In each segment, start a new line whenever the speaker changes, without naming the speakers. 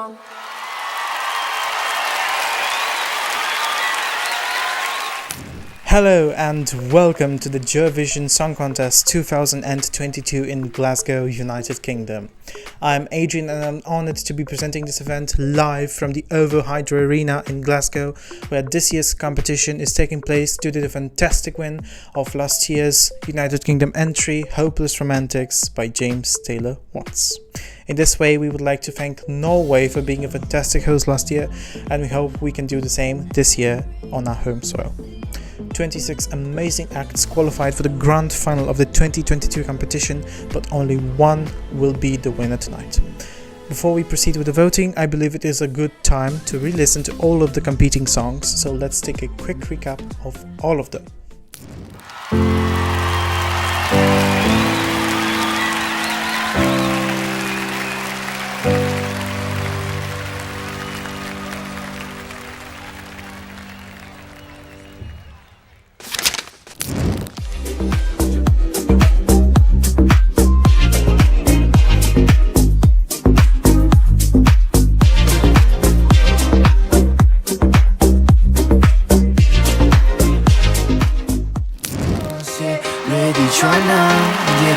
song.
Hello and welcome to the GERVision Song Contest 2022 in Glasgow, United Kingdom. I'm Adrian and I'm honoured to be presenting this event live from the OVO Hydro Arena in Glasgow, where this year's competition is taking place due to the fantastic win of last year's United Kingdom entry, Hopeless Romantics by James Taylor Watts. In this way, we would like to thank Norway for being a fantastic host last year, and we hope we can do the same this year on our home soil. 26 amazing acts qualified for the grand final of the 2022 competition, but only one will be the winner tonight. Before we proceed with the voting, I believe it is a good time to re-listen to all of the competing songs, so let's take a quick recap of all of them.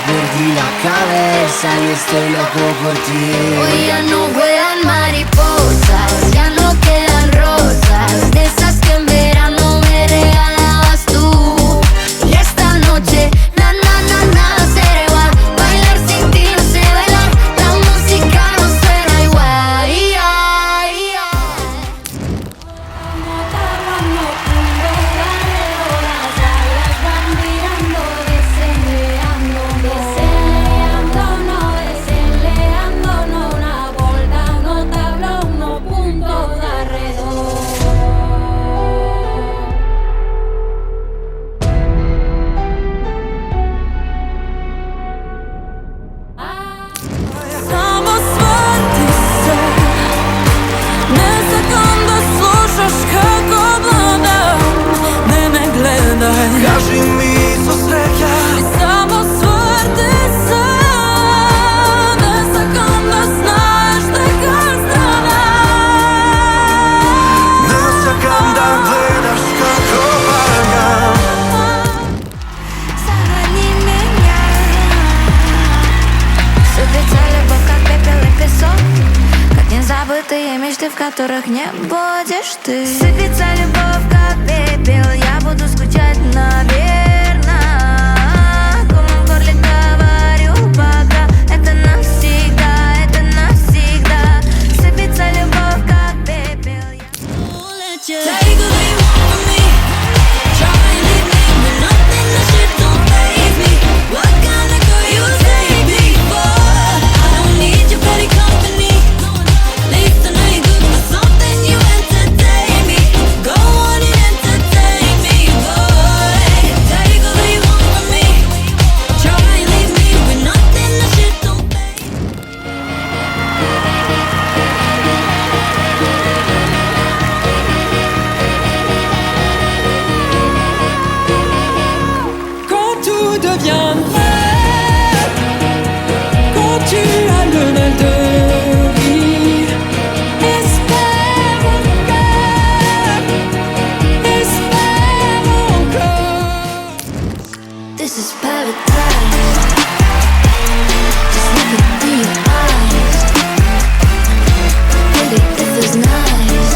Perdí la cabeza y estoy loco por ti.
Hoy ya no vuelan mariposas, ya no quedan rosas, de esas que en verano me regalabas tú. Y esta noche, nada será igual, bailar sin ti no sé bailar, la música no suena igual.
Kaži mi su sreća
I samo svrti se, ne sakam da znaš neka strana.
Ne sakam da gledaš kako valjam.
Сохрани меня, сыпется любовь, как пепел и песок, как незабытые мечты, в которых не будешь ты. Сыпется любовь, как пепел, я буду скучать, наверно. Como en горле говорю пока, это навсегда, это навсегда. Сыпется любовь, как пепел.
Take all you want from me, try and leave me with nothing, that shit don't faze me. What kind of girl you say before? I don't need your petty company. At least I know you're good for something, you entertain me. Go on and entertain me, boy. Take all you want from me, try and leave me with nothing, that shit don't faze me.
Quand tout devient vrai, quand tu as le mal de vie, espère encore.
This is paradise. Just look into your eyes. Baby, this is nice.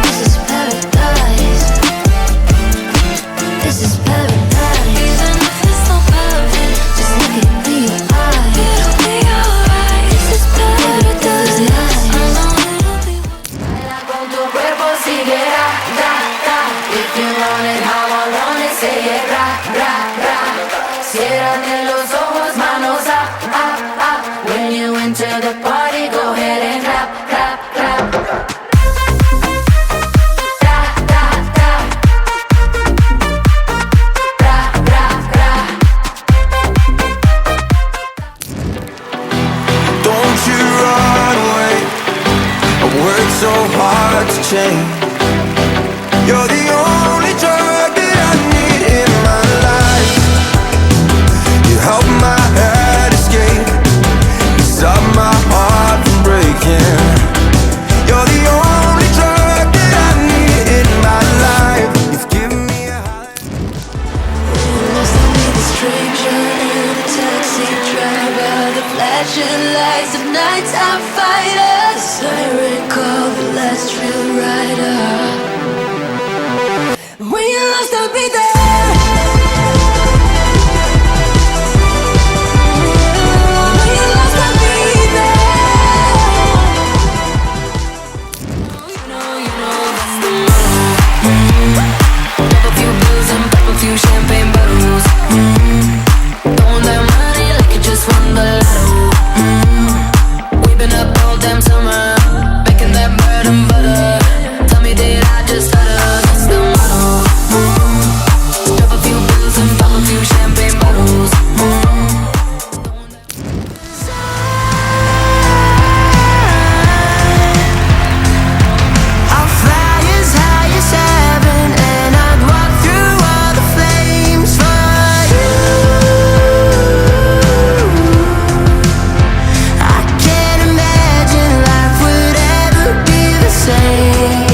This is paradise. This is paradise. Even if it's not perfect, just look into your eyes. It'll be alright. This is paradise. This is nice. I know it'll be. Baila con tu cuerpo, sigue ra, ra, ra. If you want it how I want it, say it ra, ra, ra. Ciérrate los ojos, manos up, up, up. When you enter the party, go ahead and clap, clap, clap. Ra, ra, ra. Ra, ra, ra.
Don't you run away. I worked so hard to change. You're the only drug that I need in my life. You help my head escape. You stop my heart from breaking.
top fighters. I recall the last real rider. When you lost, I'll be there. When you lost, I'll be there. You know that's the motto. Pop a few pills and pop a few champagne bottles. Throwing that money like you just won the lotto. We've been up all damn summer, baking that bread and butter. Tell me, did I just stutter? That's the motto. Drop a few pills and pop a few champagne bottles.
I'll fly as high as heaven, and I'd walk through all the flames for you. I can't imagine life would ever be the same.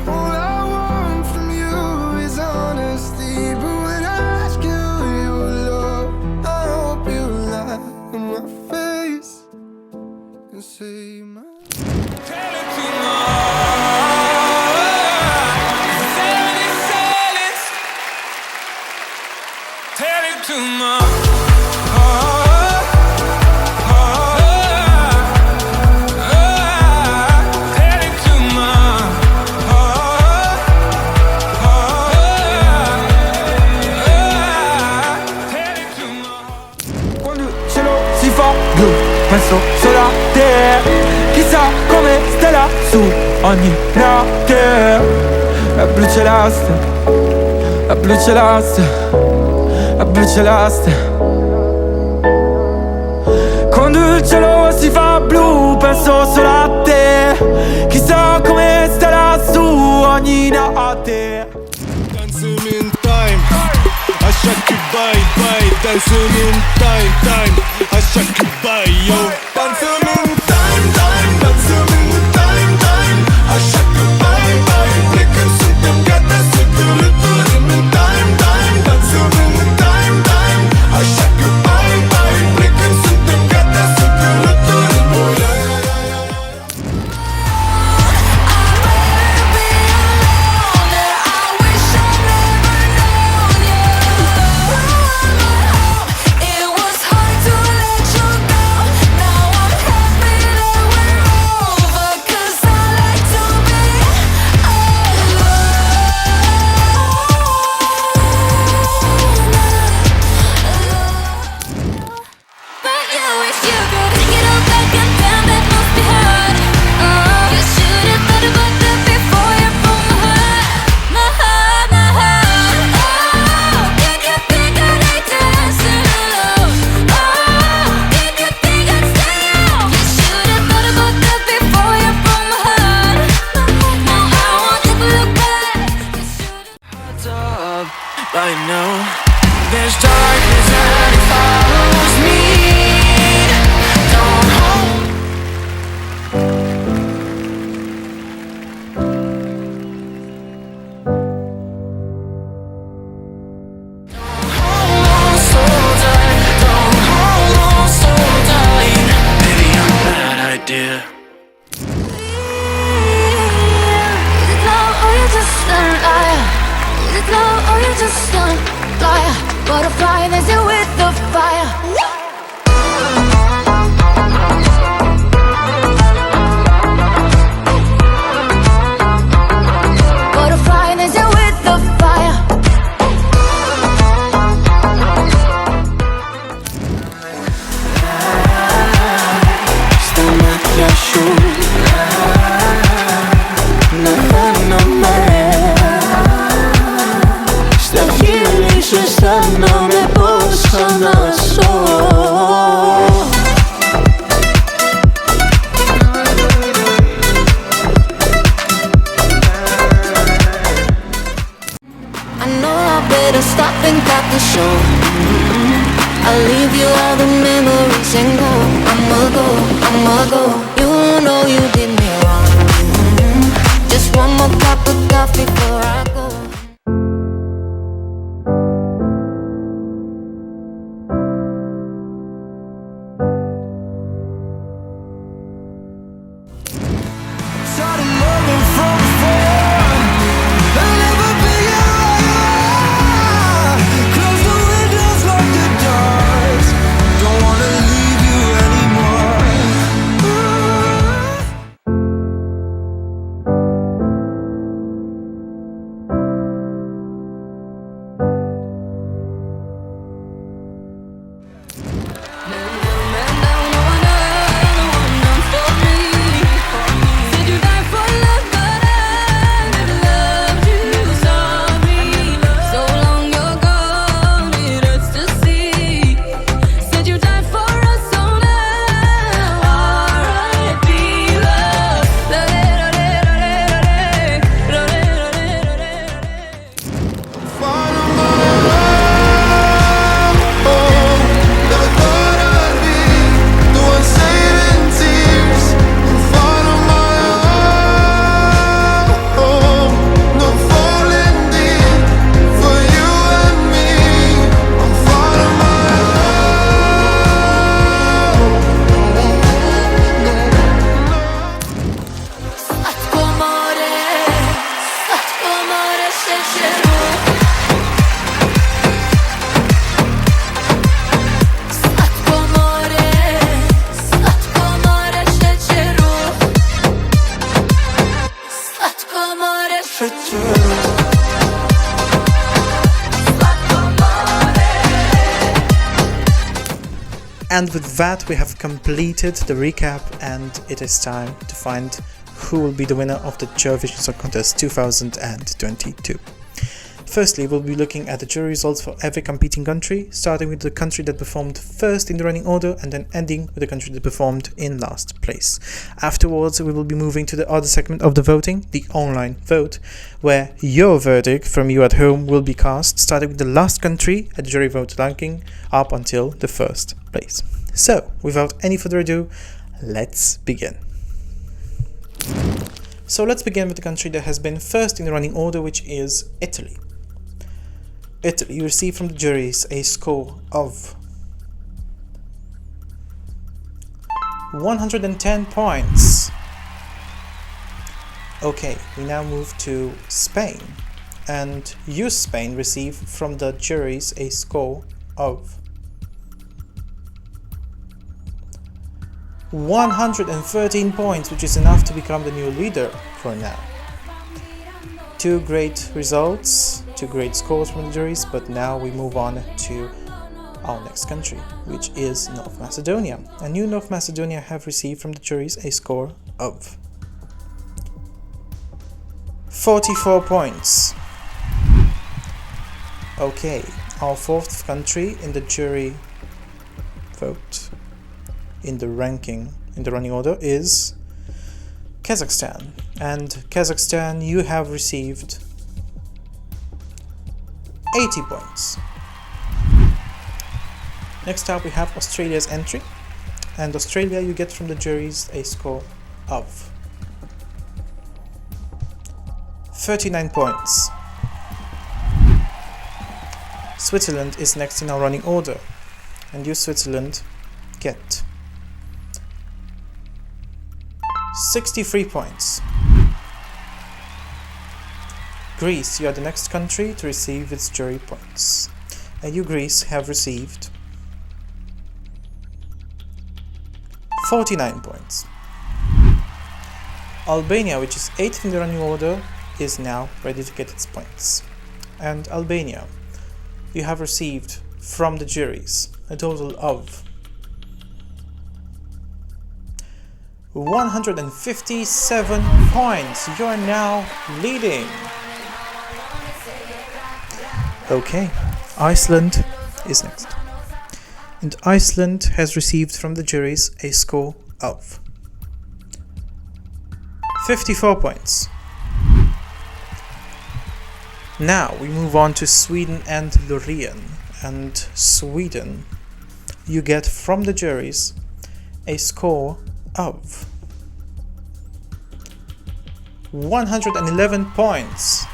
All I want from you is honesty, but when I ask you your love, I hope you lie in my face and say my.
Tell it to my silence. Tell it to my tell it to my tell it to my.
Quando il cielo si fa blu, penso solo a te. Chissà come stai lassù ogni notte. È blu celeste, è blu celeste, è blu celeste. Quando il cielo si fa blu, penso solo a te. Chissà come stai lassù ogni notte.
Dancing in time, I shake you bye. Dancing in time, I shake you bye, yo. Dancing in time, dancing in time, I shake you bye. Blicken suntem Gjata, cykluluturim in time, dancing in time, I shake you bye. Blicken suntem Gjata, cykluluturim, oh yeah.
It was hard to let you go. Now I'm happy that we're over, 'cause I like to be alone. But you wish you could take it all back, and damn, that must be hard. You should have thought about that before you broke my heart. My heart, my heart. Oh, did you think I'd hate dancing alone? Oh, did you think I'd stay out? You should have thought about that before you broke my heart. Now I want you to look back. You should have.
Right now, there's darkness and it follows me. Don't hold. Hold on so tight. Don't hold on so tight. Maybe I'm a bad idea.
Is it love or you're just a liar? Is it love or you're just a liar? Butterfly, there's you with the fire. Butterfly, there's you with the fire.
Stanna lasciò na me. Sta chwili się staną me posłana so.
I know I better stop and cut the show. I'll leave you all the memories and go. I'm I'ma go. You know you did me wrong. Just one more cup of coffee before I go.
Tired of loving from afar. I'll never be your. Close the windows, lock the doors. Don't wanna leave you anymore.
And with that, we have completed the recap, and it is time to find who will be the winner of the GERVision Song Contest 2022. Firstly, we'll be looking at the jury results for every competing country, starting with the country that performed first in the running order and then ending with the country that performed in last place. Afterwards, we will be moving to the other segment of the voting, the online vote, where your verdict from you at home will be cast, starting with the last country at the jury vote ranking up until the first place. So, without any further ado, let's begin. So let's begin with the country that has been first in the running order, which is Italy. Italy, you receive from the juries a score of 110 points. Okay, we now move to Spain, and you, Spain, receive from the juries a score of 113 points, which is enough to become the new leader for now. Two great results, two great scores from the juries, but now we move on to our next country, which is North Macedonia. And you, North Macedonia, have received from the juries a score of 44 points. Okay, our fourth country in the jury vote, in the ranking, in the running order, is Kazakhstan. And Kazakhstan, you have received 80 points. Next up, we have Australia's entry, and Australia, you get from the juries a score of 39 points. Switzerland is next in our running order, and you, Switzerland, get 63 points. Greece, you are the next country to receive its jury points, and you, Greece, have received 49 points. Albania, which is 8th in the running order, is now ready to get its points, and Albania, you have received from the juries a total of 157 points. You are now leading. Okay, Iceland is next. And Iceland has received from the juries a score of 54 points. Now we move on to Sweden and Loreen. And Sweden, you get from the juries a score of 111 points.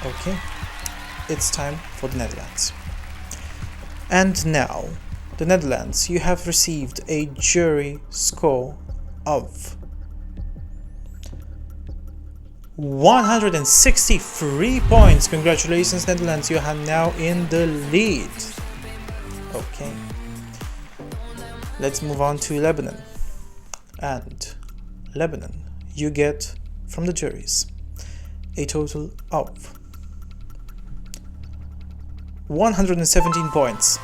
Okay, it's time for the Netherlands. And now, the Netherlands, you have received a jury score of 163 points. Congratulations, Netherlands, you are now in the lead. Okay, let's move on to Lebanon. And Lebanon, you get from the juries a total of 117 points.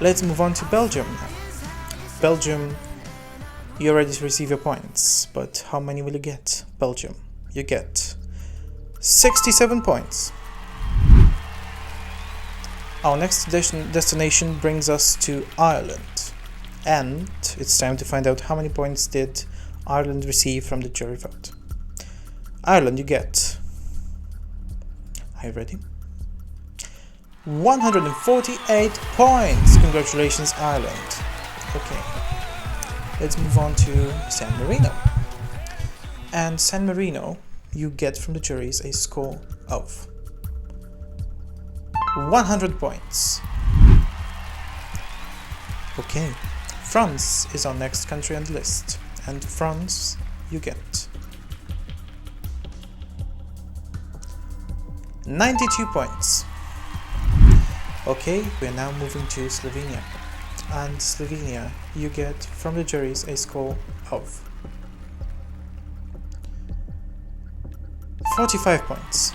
Let's move on to Belgium now. Belgium, you already received your points, but how many will you get? Belgium, you get 67 points. Our next destination brings us to Ireland, and it's time to find out how many points did Ireland receive from the jury vote. Ireland, you get, are you ready? 148 points. Congratulations, Ireland. Okay, let's move on to San Marino. And San Marino, you get from the juries a score of 100 points. Okay, France is our next country on the list, and France, you get 92 points. Okay, we are now moving to Slovenia, and Slovenia, you get from the juries a score of 45 points.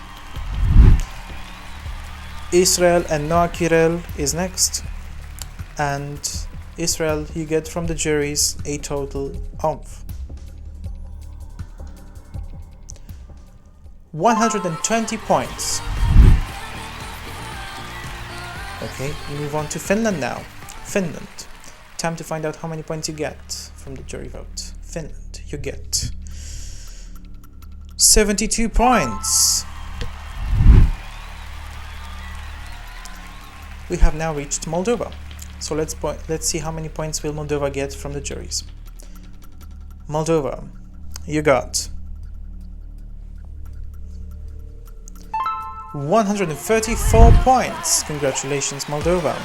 Israel and Noah Kirel is next, and Israel, you get from the juries a total of 120 points. Okay, we move on to Finland now. Finland, time to find out how many points you get from the jury vote. Finland, you get 72 points. We have now reached Moldova. So let's see how many points will Moldova get from the juries. Moldova, you got 134 points. Congratulations, Moldova.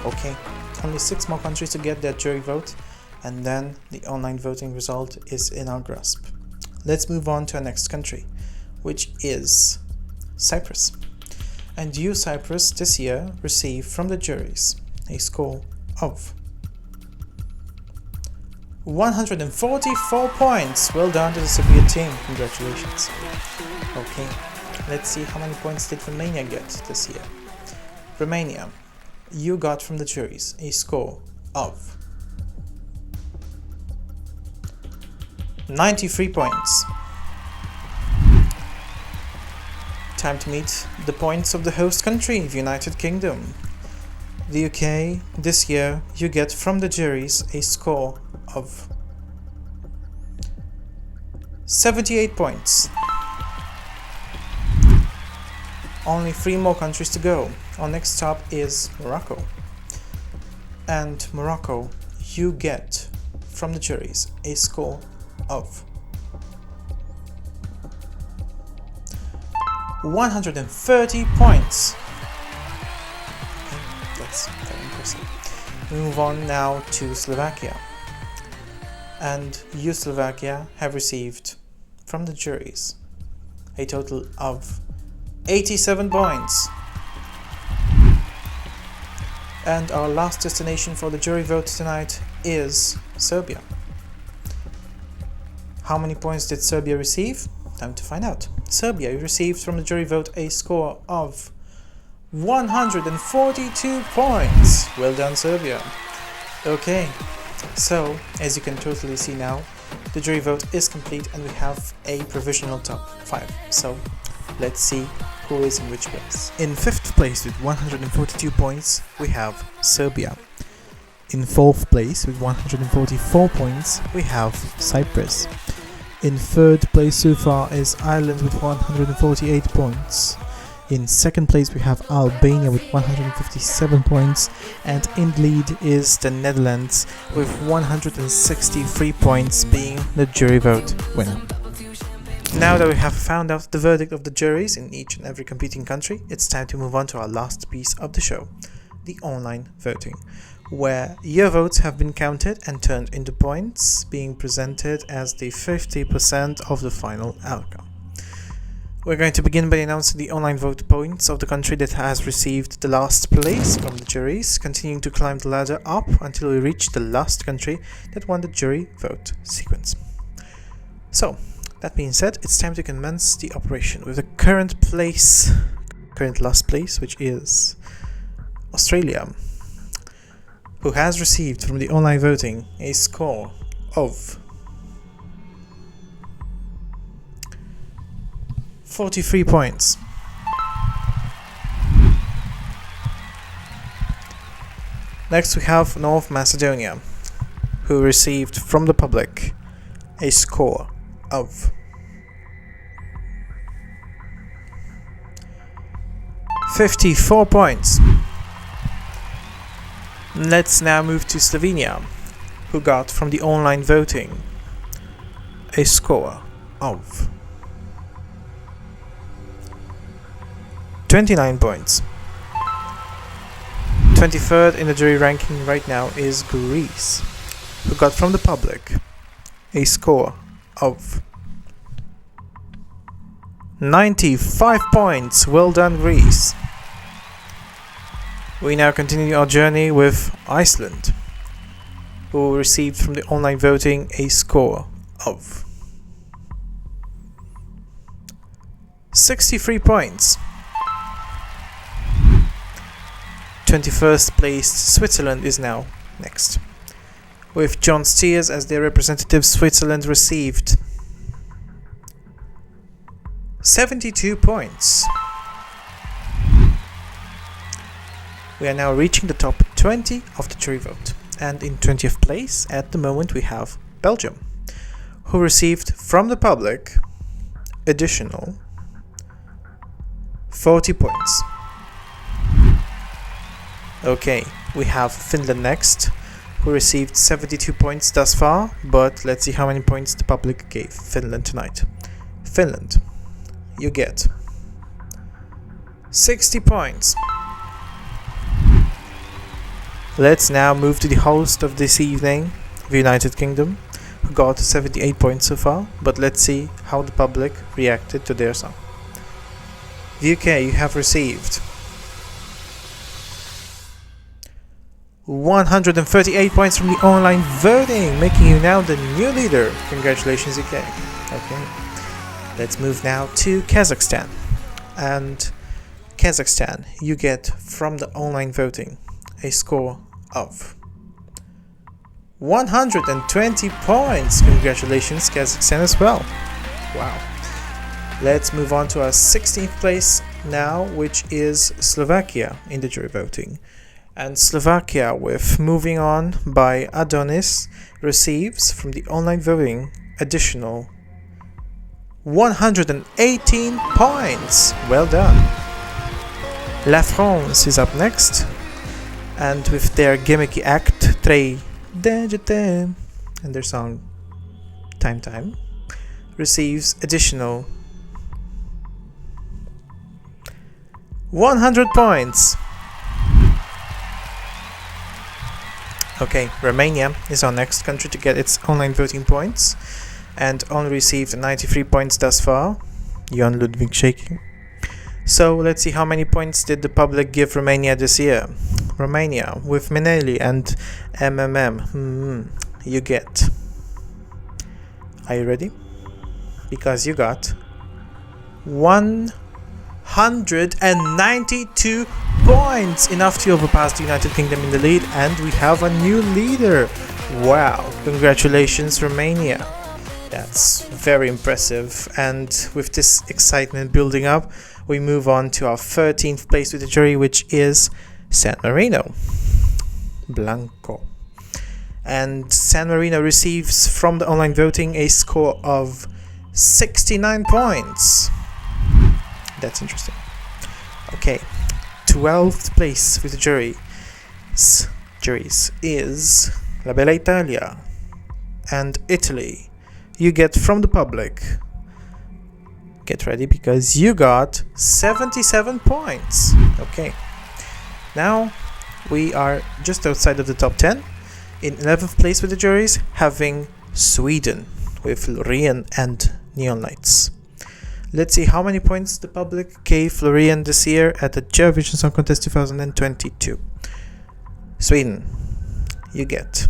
Okay, only 6 more countries to get their jury vote, and then the online voting result is in our grasp. Let's move on to our next country, which is Cyprus. And you, Cyprus, this year received from the juries a score of 144 points. Well done to the Cypriot team. Congratulations. Okay, let's see how many points did Romania get this year. Romania, you got from the juries a score of 93 points. Time to meet the points of the host country, the United Kingdom. The UK, this year, you get from the juries a score of 78 points. Only 3 more countries to go. Our next stop is Morocco. And Morocco, you get from the juries a score of 130 points. Okay, that's very impressive. We move on now to Slovakia. And you, Slovakia, have received from the juries a total of 87 points. And our last destination for the jury vote tonight is Serbia. How many points did Serbia receive? Time to find out. Serbia received from the jury vote a score of 142 points. Well done, Serbia. Okay, so as you can totally see now, the jury vote is complete and we have a provisional top 5. So let's see who is in which place. In 5th place with 142 points, we have Serbia. In 4th place with 144 points, we have Cyprus. In 3rd place so far is Ireland with 148 points. In second place we have Albania with 157 points, and in lead is the Netherlands with 163 points, being the jury vote winner. Now that we have found out the verdict of the juries in each and every competing country, it's time to move on to our last piece of the show, the online voting, where your votes have been counted and turned into points, being presented as the 50% of the final outcome. We're going to begin by announcing the online vote points of the country that has received the last place from the juries, continuing to climb the ladder up until we reach the last country that won the jury vote sequence. So, that being said, it's time to commence the operation with the current last place, which is Australia, who has received from the online voting a score of 43 points. Next we have North Macedonia, who received from the public a score of 54 points. Let's now move to Slovenia, who got from the online voting a score of 29 points. 23rd in the jury ranking right now is Greece, who got from the public a score of 95 points. Well done, Greece. We now continue our journey with Iceland, who received from the online voting a score of 63 points. 21st placed Switzerland is now next. With John Steers as their representative, Switzerland received 72 points. We are now reaching the top 20 of the jury vote, and in 20th place at the moment we have Belgium, who received from the public additional 40 points. Okay, we have Finland next, who received 72 points thus far, but let's see how many points the public gave Finland tonight. Finland, you get 60 points. Let's now move to the host of this evening, the United Kingdom, who got 78 points so far, but let's see how the public reacted to their song. The UK, you have received 138 points from the online voting, making you now the new leader. Congratulations, UK. Okay, let's move now to Kazakhstan. And Kazakhstan, you get from the online voting a score of 120 points. Congratulations, Kazakhstan as well. Wow. Let's move on to our 16th place now, which is Slovakia in the jury voting. And Slovakia, with Moving On by Adonis, receives from the online voting additional 118 points. Well done. La France is up next, and with their gimmicky act Trei Dejete and their song Time Time receives additional 100 points. Okay, Romania is our next country to get its online voting points, and only received 93 points thus far. Jan Ludwig shaking. So let's see how many points did the public give Romania this year. Romania, with Minelli and MMM, you get... Are you ready? Because you got 192 points, enough to overpass the United Kingdom in the lead, and we have a new leader. Wow, congratulations, Romania. That's very impressive, and with this excitement building up, we move on to our 13th place with the jury, which is San Marino. Blanco. And San Marino receives from the online voting a score of 69 points. That's interesting. Okay, 12th place with the juries is La Bella Italia and Italy. You get from the public. Get ready because you got 77 points. Okay, now we are just outside of the top 10. In 11th place with the juries, having Sweden with Loreen and Neon Lights. Let's see how many points the public gave Loreen this year at the GERVision Song Contest 2022. Sweden, you get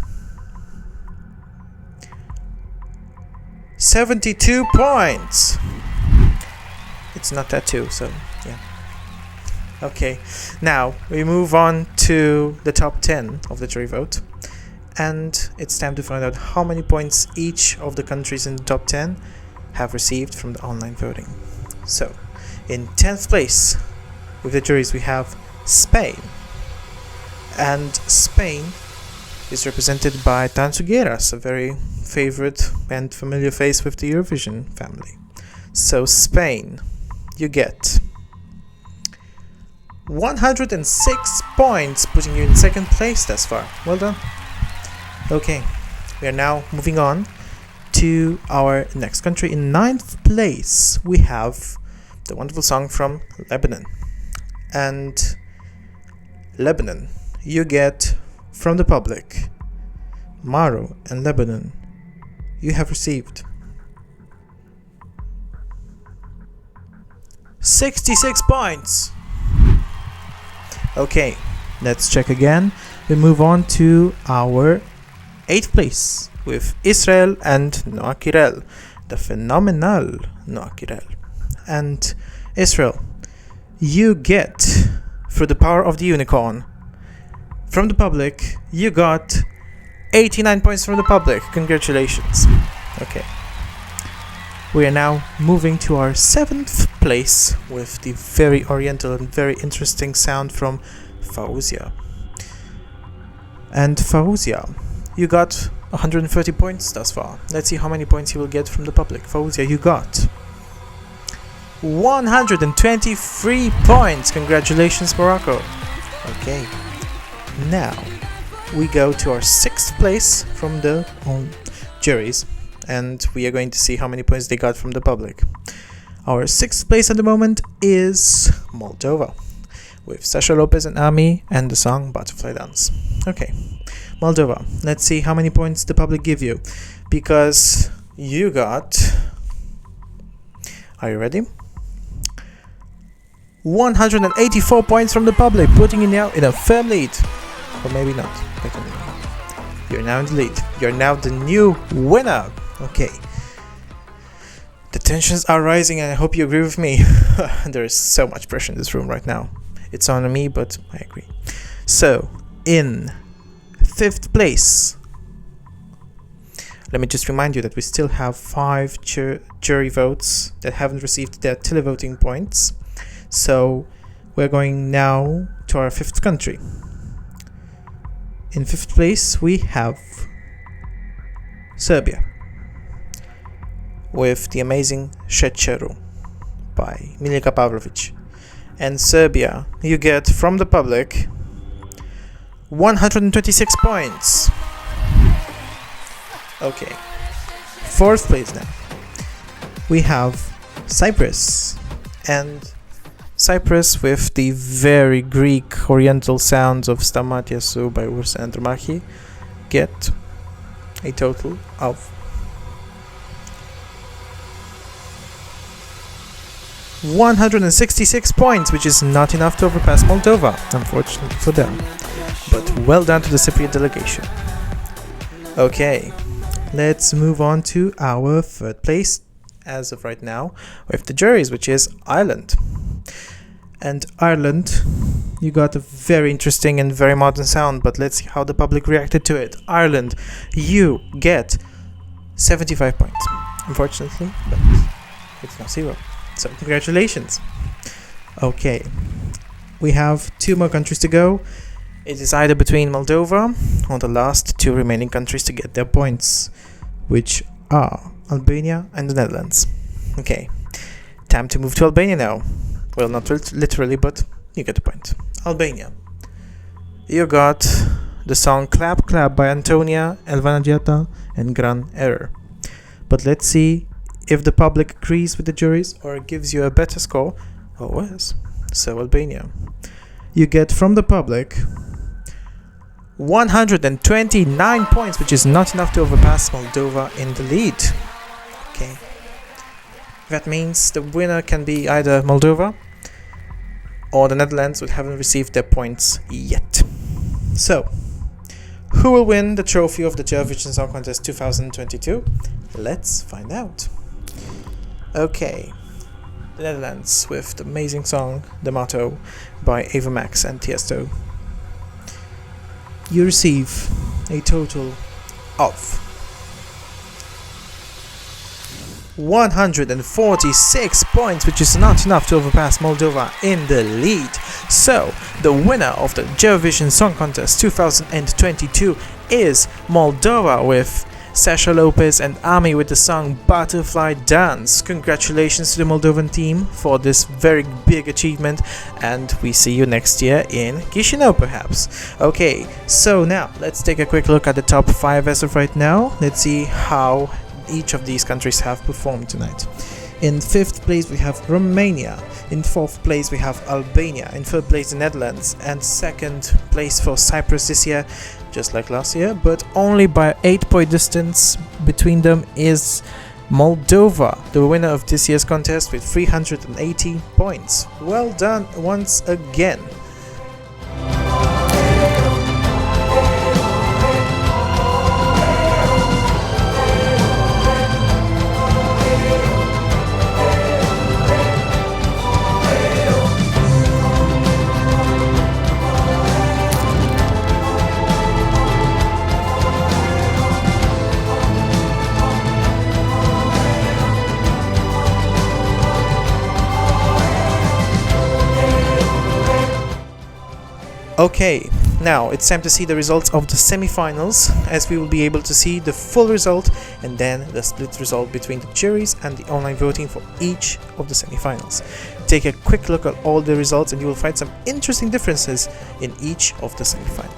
72 points. It's not tattoo, so yeah. Okay, now we move on to the top 10 of the jury vote, and it's time to find out how many points each of the countries in the top 10 have received from the online voting. So, in 10th place with the juries we have Spain, and Spain is represented by TANXUGUEIRAS, a very favorite and familiar face with the Eurovision family. So Spain, you get 106 points, putting you in second place thus far. Well done. Okay, we are now moving on to our next country. In 9th place we have the wonderful song from Lebanon, and Lebanon, you get from the public, Maro and Lebanon, you have received 66 points. Okay, let's check again. We move on to our 8th place with Israel and Noah Kirel, the phenomenal Noah Kirel. And Israel, you get, through the power of the unicorn, from the public, you got 89 points from the public. Congratulations. Okay. We are now moving to our 7th place with the very oriental and very interesting sound from Fauzia. And Fauzia, you got 130 points thus far. Let's see how many points you will get from the public. Fauzia, you got 123 points. Congratulations, Morocco. Okay. Now, we go to our 6th place from the juries, and we are going to see how many points they got from the public. Our 6th place at the moment is Moldova, with Sasha Lopez and Ami and the song Butterfly Dance. Okay, Moldova, let's see how many points the public give you, because you got, are you ready? 184 points from the public, putting you now in a firm lead. Or maybe not. You're now in the lead. You're now the new winner. Okay. The tensions are rising, and I hope you agree with me. There is so much pressure in this room right now. It's on me, but I agree. So, in 5th place, let me just remind you that we still have 5 jury votes that haven't received their televoting points. So, we're going now to our 5th country. In 5th place, we have Serbia with the amazing Šećeru by Milika Pavlović. And Serbia, you get from the public 126 points. Okay. 4th place now. We have Cyprus, and Cyprus with the very Greek oriental sounds of Tiësto by Ursa Andromachi get a total of 166 points, which is not enough to overpass Moldova, unfortunately for them. But well done to the Cypriot delegation. Okay, let's move on to our 3rd place as of right now with the juries, which is Ireland. And Ireland, you got a very interesting and very modern sound, but let's see how the public reacted to it. Ireland, you get 75 points, unfortunately, but it's not 0. So congratulations. Okay, we have 2 more countries to go. It is either between Moldova or the last 2 remaining countries to get their points, which are Albania and the Netherlands. Okay, time to move to Albania now, Well, not literally, but you get the point. Albania. You got the song Clap Clap by Antonia, Elvana Gjata, and Gran Error. But let's see if the public agrees with the juries or gives you a better score or worse. So Albania. You get from the public 129 points, which is not enough to overpass Moldova in the lead. Okay. That means the winner can be either Moldova or the Netherlands, which haven't received their points yet. So, who will win the trophy of the GERVision Song Contest 2022? Let's find out. Okay, the Netherlands with the amazing song The Motto by Ava Max and Tiësto. You receive a total of 146 points, which is not enough to overpass Moldova in the lead. So, the winner of the GERVision Song Contest 2022 is Moldova with Sasha Lopez and Ami with the song Butterfly Dance. Congratulations to the Moldovan team for this very big achievement, and we see you next year in Chisinau perhaps. Okay, so now let's take a quick look at the top 5 as of right now. Let's see how each of these countries have performed tonight. In 5th place we have Romania, in 4th place we have Albania, in 3rd place the Netherlands, and 2nd place for Cyprus this year, just like last year, but only by 8-point distance between them is Moldova, the winner of this year's contest with 380 points. Well done once again. Okay, now it's time to see the results of the semi-finals, as we will be able to see the full result and then the split result between the juries and the online voting for each of the semi-finals. Take a quick look at all the results and you will find some interesting differences in each of the semi-finals.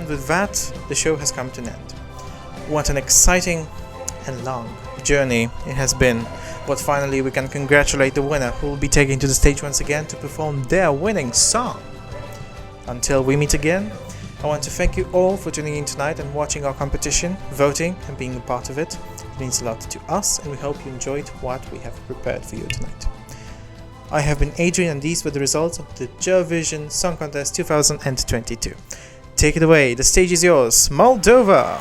With that, the show has come to an end. What an exciting and long journey it has been, but finally we can congratulate the winner, who will be taken to the stage once again to perform their winning song. Until we meet again, I want to thank you all for tuning in tonight and watching our competition, voting and being a part of it. It means a lot to us, and we hope you enjoyed what we have prepared for you tonight. I have been Adrian, and these were the results of the GERVision Song Contest 2022. Take it away, the stage is yours, Moldova!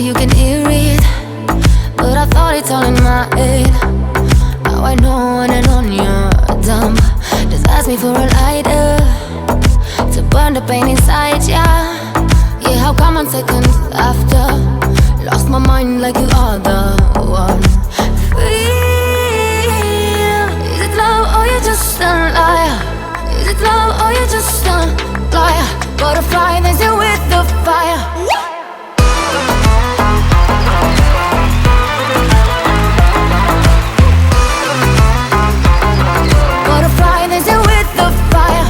but you can hear it. But I thought it's all in my head. Now I know on and on you're dumb. Just ask me for a lighter to burn the pain inside, yeah. Yeah, how come on seconds after? Lost my mind like you are the one. Feel, is it love or you're just a liar? Is it love or you're just a liar? Butterfly, there's you with the fire. Butterfly, there's you with the fire.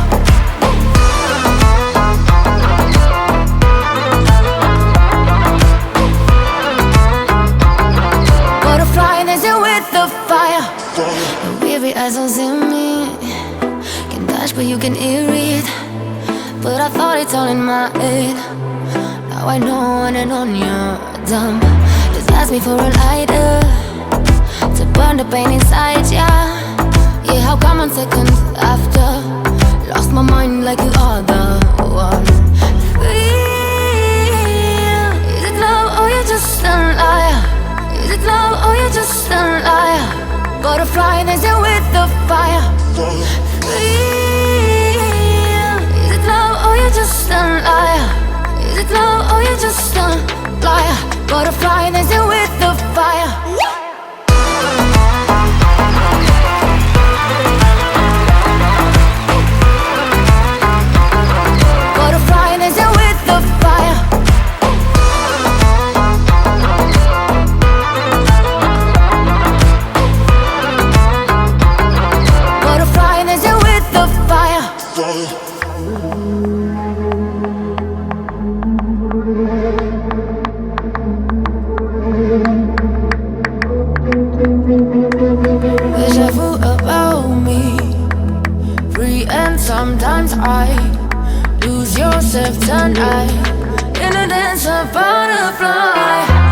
Butterfly, there's you with the fire. Your weary eyes don't see me. Can touch but you can hear it. But I thought it's all in my head. Now I know on and on you're dumb. Just ask me for a lighter to burn the pain inside, yeah. Yeah, how come on seconds after? Lost my mind like you are the one. Feel, is it love or you're just a liar? Is it love or you're just a liar? Butterfly, there's you with the fire. Feel, or you're just a liar? Is it love or you're just a liar? Butterfly, there's you with the fire. Butterfly, there's you with the fire. Butterfly, there's you with the fire. Deja vu about me, free and sometimes I lose yourself tonight in a dance of butterfly.